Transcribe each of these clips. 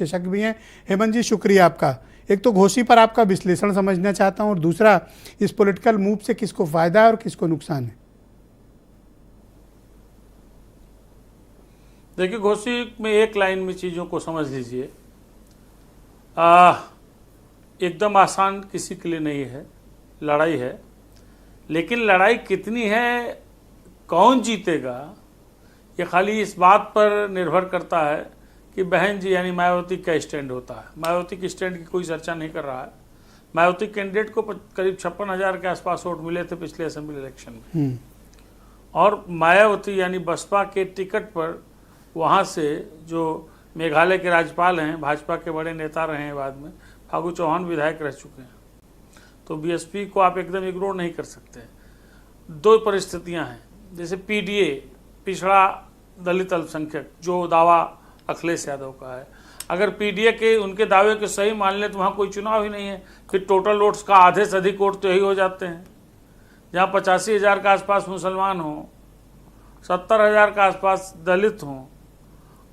विशेषज्ञ भी हैं। हेमंत जी, शुक्रिया आपका। एक तो घोषी पर आपका विश्लेषण समझना चाहता हूं और दूसरा इस पॉलिटिकल मूव से किसको फायदा है और किसको नुकसान है। देखिए, घोषी में एक लाइन में चीज़ों को समझ लीजिए। एकदम आसान किसी के लिए नहीं है, लड़ाई है, लेकिन लड़ाई कितनी है, कौन जीतेगा, ये खाली इस बात पर निर्भर करता है कि बहन जी यानी मायावती का स्टैंड होता है। मायावती के स्टैंड की कोई चर्चा नहीं कर रहा है। मायावती कैंडिडेट को करीब 56,000 के आसपास वोट मिले थे पिछले असेंबली इलेक्शन में, और मायावती यानी बसपा के टिकट पर वहाँ से जो मेघालय के राज्यपाल हैं, भाजपा के बड़े नेता रहे हैं, बाद में फागू चौहान विधायक रह चुके हैं, तो बीएसपी को आप एकदम इग्नोर नहीं कर सकते। दो परिस्थितियां हैं, जैसे पीडीए, पिछड़ा दलित अल्पसंख्यक, जो दावा अखिलेश यादव का है, अगर पीडीए के उनके दावे के सही मान लें तो वहाँ कोई चुनाव ही नहीं है, फिर टोटल वोट्स का आधे से अधिक वोट तो यही हो जाते हैं। जहाँ 85,000 के आसपास मुसलमान हों, 70,000 के आसपास दलित हों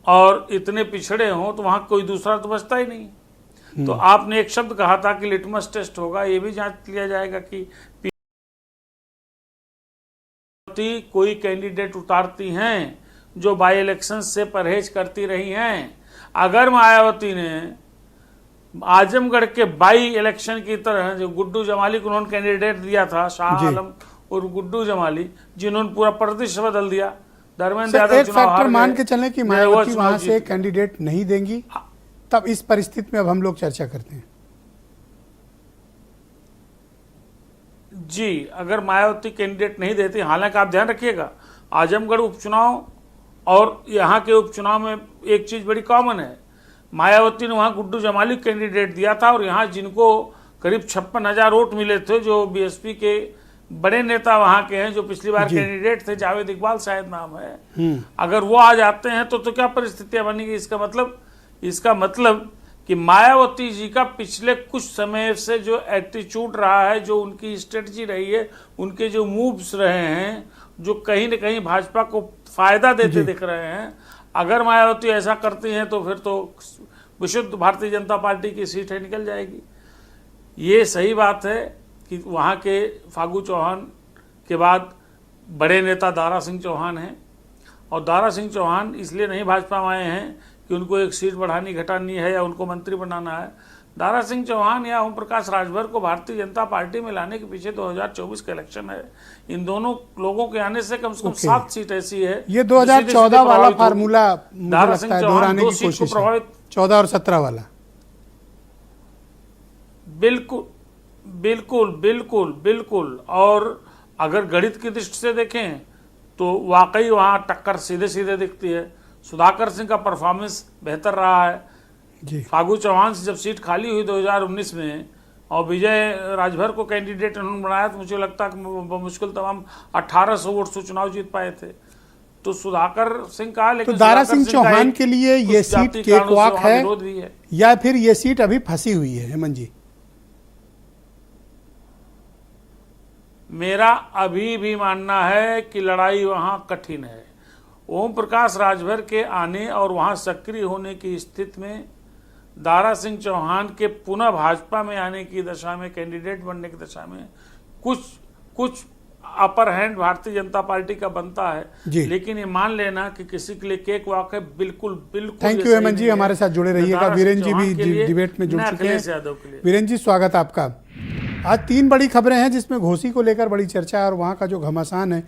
और इतने पिछड़े हों, तो वहाँ कोई दूसरा तो बचता ही नहीं। तो आपने एक शब्द कहा था कि लिटमस टेस्ट होगा, ये भी जांच लिया जाएगा कि कोई कैंडिडेट उतारती हैं जो बाई इलेक्शन से परहेज करती रही हैं। अगर मायावती ने आजमगढ़ के बाई इलेक्शन की तरह, जो गुड्डू जमाली को उन्होंने कैंडिडेट दिया था, शाह आलम और गुड्डू जमाली, जिन्होंने पूरा परिदृश्य बदल दिया, धर्मेंद्र यादव चुनाव हार गए, मान के चलें कि मायावती वहां से कैंडिडेट नहीं देंगी, तब इस परिस्थिति में अब हम लोग चर्चा करते हैं। जी, अगर मायावती कैंडिडेट नहीं देती, हालांकि आप ध्यान रखिएगा आजमगढ़ उपचुनाव और यहाँ के उपचुनाव में एक चीज बड़ी कॉमन है। मायावती ने वहाँ गुड्डू जमाली कैंडिडेट दिया था और यहाँ जिनको करीब 56,000 वोट मिले थे, जो बीएसपी के बड़े नेता वहाँ के हैं, जो पिछली बार कैंडिडेट थे, जावेद इकबाल शायद नाम है, अगर वो आ जाते हैं तो क्या परिस्थितियां बनेगी। इसका मतलब कि मायावती जी का पिछले कुछ समय से जो एटीट्यूड रहा है, जो उनकी स्ट्रेटजी रही है, उनके जो मूव्स रहे हैं, जो कहीं न कहीं भाजपा को फायदा देते दिख रहे हैं, अगर मायावती ऐसा करती हैं तो फिर तो विशुद्ध भारतीय जनता पार्टी की सीट है निकल जाएगी। ये सही बात है कि वहाँ के फागू चौहान के बाद बड़े नेता दारा सिंह चौहान हैं, और दारा सिंह चौहान इसलिए नहीं भाजपा में आए हैं कि उनको एक सीट बढ़ानी घटानी है या उनको मंत्री बनाना है। दारा सिंह चौहान या ओम प्रकाश राजभर को भारतीय जनता पार्टी में लाने के पीछे 2024 का इलेक्शन है। इन दोनों लोगों के आने से कम 7 सीट ऐसी है। ये 2014 वाला फार्मूला दारा सिंह चौहान 2 सीट को प्रभावित, 14 और 17 वाला। बिल्कुल बिल्कुल बिल्कुल बिल्कुल। और अगर गणित की दृष्टि से देखें तो वाकई वहाँ टक्कर सीधे सीधे दिखती है। सुधाकर सिंह का परफॉर्मेंस बेहतर रहा है जी। फागू चौहान से जब सीट खाली हुई 2019 में और विजय राजभर को कैंडिडेट उन्होंने बनाया, तो मुझे लगता है कि मुश्किल तमाम 1800 वोट से चुनाव जीत पाए थे। तो सुधाकर सिंह का, लेकिन तो दारा सिंह चौहान के लिए ये सीट केकवॉक है या फिर ये सीट अभी फंसी हुई है? हेमंत जी, मेरा अभी भी मानना है कि लड़ाई वहां कठिन है। ओम प्रकाश राजभर के आने और वहां सक्रिय होने की स्थिति में दारा सिंह चौहान के पुनः भाजपा में आने की दशा में, कैंडिडेट बनने की दशा में कुछ upper hand Bharatiya Janata party का बनता है। लेकिन ये मान लेना कि किसी के लिए केक वॉक है, बिल्कुल बिल्कुल। थैंक यू हेमंत जी, हमारे साथ जुड़े रहिएगा। वीरेंद्र जी भी डिबेट में जुड़ चुके हैं। वीरेंद्र जी, स्वागत आपका। आज 3 बड़ी खबरें हैं जिसमें घोषी को लेकर बड़ी चर्चा है और वहाँ का जो घमासान है